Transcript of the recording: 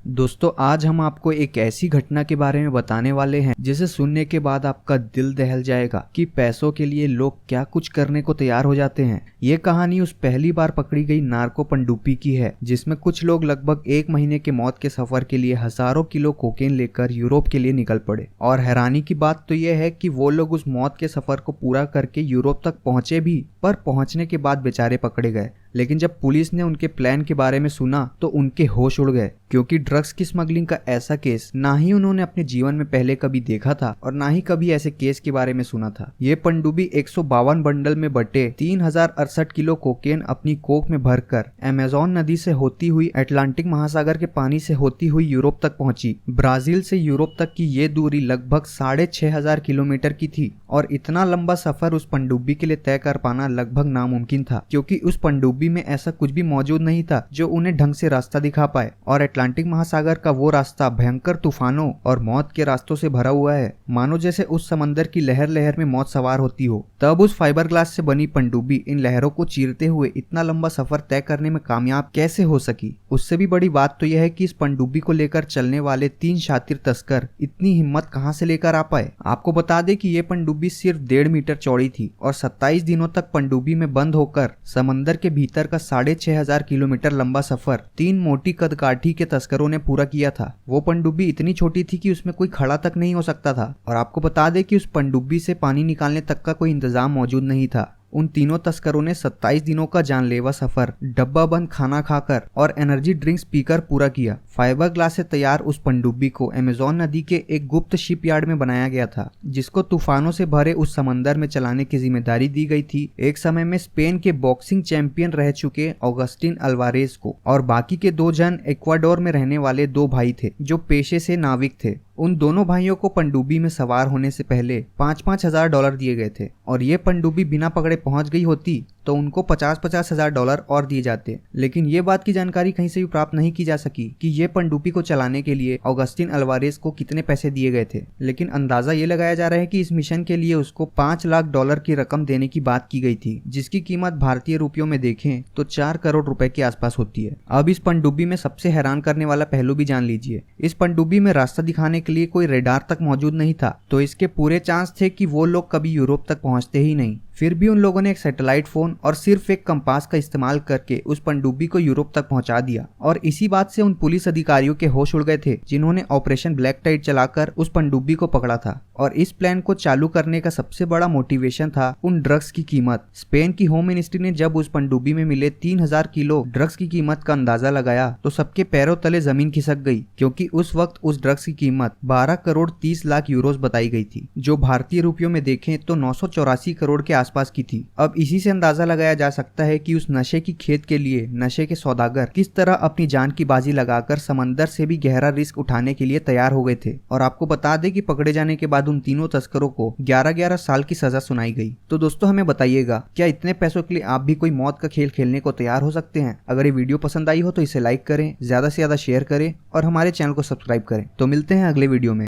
दोस्तों आज हम आपको एक ऐसी घटना के बारे में बताने वाले हैं जिसे सुनने के बाद आपका दिल दहल जाएगा कि पैसों के लिए लोग क्या कुछ करने को तैयार हो जाते हैं। ये कहानी उस पहली बार पकड़ी गई नार्को पनडुब्बी की है जिसमें कुछ लोग लगभग 1 महीने के मौत के सफर के लिए हजारों किलो कोकेन लेकर यूरोप के लिए निकल पड़े। और हैरानी की बात तो यह है कि वो लोग उस मौत के सफर को पूरा करके यूरोप तक पहुंचे भी, पर पहुंचने के बाद बेचारे पकड़े गए। लेकिन जब पुलिस ने उनके प्लान के बारे में सुना तो उनके होश उड़ गए, क्योंकि ड्रग्स की स्मगलिंग का ऐसा केस ना ही उन्होंने अपने जीवन में पहले कभी देखा था और ना ही कभी ऐसे केस के बारे में सुना था। ये पनडुब्बी 152 बंडल में बटे 3068 किलो कोकेन अपनी कोक में भरकर अमेज़न नदी से होती हुई अटलांटिक महासागर के पानी से होती हुई यूरोप तक पहुंची। ब्राजील से यूरोप तक की ये दूरी लगभग 6500 किलोमीटर की थी और इतना लंबा सफर उस पनडुब्बी के लिए तय कर पाना लगभग नामुमकिन था, क्योंकि उस पनडुब्बी में ऐसा कुछ भी मौजूद नहीं था जो उन्हें ढंग से रास्ता दिखा पाए। और अटलांटिक महासागर का वो रास्ता भयंकर तूफानों और मौत के रास्तों से भरा हुआ है, मानो जैसे उस समंदर की लहर लहर में मौत सवार होती हो। तब उस फाइबर ग्लास से बनी पनडुब्बी इन लहरों को चीरते हुए इतना लंबा सफर तय करने में कामयाब कैसे हो सकी। उससे भी बड़ी बात तो यह है कि इस पनडुब्बी को लेकर चलने वाले 3 शातिर तस्कर इतनी हिम्मत कहां से लेकर आ पाए। आपको बता दें कि ये पनडुब्बी सिर्फ 1.5 मीटर चौड़ी थी और 27 दिनों तक पनडुब्बी में बंद होकर समंदर के भीतर का 6500 किलोमीटर लंबा सफर 3 मोटी कदकाठी के तस्करों ने पूरा किया था। वो पनडुब्बी इतनी छोटी थी कि उसमें कोई खड़ा तक नहीं हो सकता था। और आपको बता दें कि उस पनडुब्बी से पानी निकालने तक का कोई इंतजाम मौजूद नहीं था। उन तीनों तस्करों ने 27 दिनों का जानलेवा सफर डब्बा बंद खाना खाकर और एनर्जी ड्रिंक्स पीकर पूरा किया। फाइबर ग्लास से तैयार उस पनडुब्बी को अमेज़न नदी के एक गुप्त शिपयार्ड में बनाया गया था, जिसको तूफानों से भरे उस समंदर में चलाने की जिम्मेदारी दी गई थी एक समय में स्पेन के बॉक्सिंग चैंपियन रह चुके ऑगस्टिन अल्वारेज को। और बाकी के 2 जन इक्वाडोर में रहने वाले 2 भाई थे जो पेशे से नाविक थे। उन दोनों भाइयों को पनडुब्बी में सवार होने से पहले $5-5 हजार दिए गए थे, और ये पनडुब्बी बिना पकड़े पहुंच गई होती तो उनको $50-50 हजार और दिए जाते। लेकिन ये बात की जानकारी कहीं से भी प्राप्त नहीं की जा सकी कि ये पनडुब्बी को चलाने के लिए ऑगस्टिन अल्वारेज को कितने पैसे दिए गए थे। लेकिन अंदाजा ये लगाया जा रहा है कि इस मिशन के लिए उसको $5 लाख की रकम देने की बात की गई थी, जिसकी कीमत भारतीय रुपयों में देखें तो 4 करोड़ रुपए के आसपास होती है। अब इस पनडुब्बी में सबसे हैरान करने वाला पहलू भी जान लीजिए। इस पनडुब्बी में रास्ता दिखाने के लिए कोई रेडार तक मौजूद नहीं था, तो इसके पूरे चांस थे कि वो लोग कभी यूरोप तक पहुंचते ही नहीं। फिर भी उन लोगों ने एक सैटेलाइट फोन और सिर्फ एक कंपास का इस्तेमाल करके उस पनडुब्बी को यूरोप तक पहुंचा दिया। और इसी बात से उन पुलिस अधिकारियों के होश उड़ गए थे जिन्होंने ऑपरेशन ब्लैक टाइड चलाकर उस पनडुब्बी को पकड़ा था। और इस प्लान को चालू करने का सबसे बड़ा मोटिवेशन था उन ड्रग्स की कीमत। स्पेन की होम मिनिस्ट्री ने जब उस पनडुब्बी में मिले 3000 किलो ड्रग्स की कीमत का अंदाजा लगाया तो सबके पैरों तले जमीन खिसक गई, क्योंकि उस वक्त उस ड्रग्स की कीमत 12 करोड़ 30 लाख यूरोस बताई गई थी, जो भारतीय रुपयों में देखें तो 984 करोड़ के आसपास की थी। अब इसी से अंदाजा लगाया जा सकता है कि उस नशे की खेत के लिए नशे के सौदागर किस तरह अपनी जान की बाजी लगाकर समंदर से भी गहरा रिस्क उठाने के लिए तैयार हो गए थे। और आपको बता दें कि पकड़े जाने के बाद उन तीनों तस्करों को 11-11 साल की सजा सुनाई गई। तो दोस्तों हमें बताइएगा, क्या इतने पैसों के लिए आप भी कोई मौत का खेल खेलने को तैयार हो सकते हैं? अगर ये वीडियो पसंद आई हो तो इसे लाइक करें, ज्यादा से ज्यादा शेयर करें और हमारे चैनल को सब्सक्राइब करें। तो मिलते हैं अगले वीडियो में।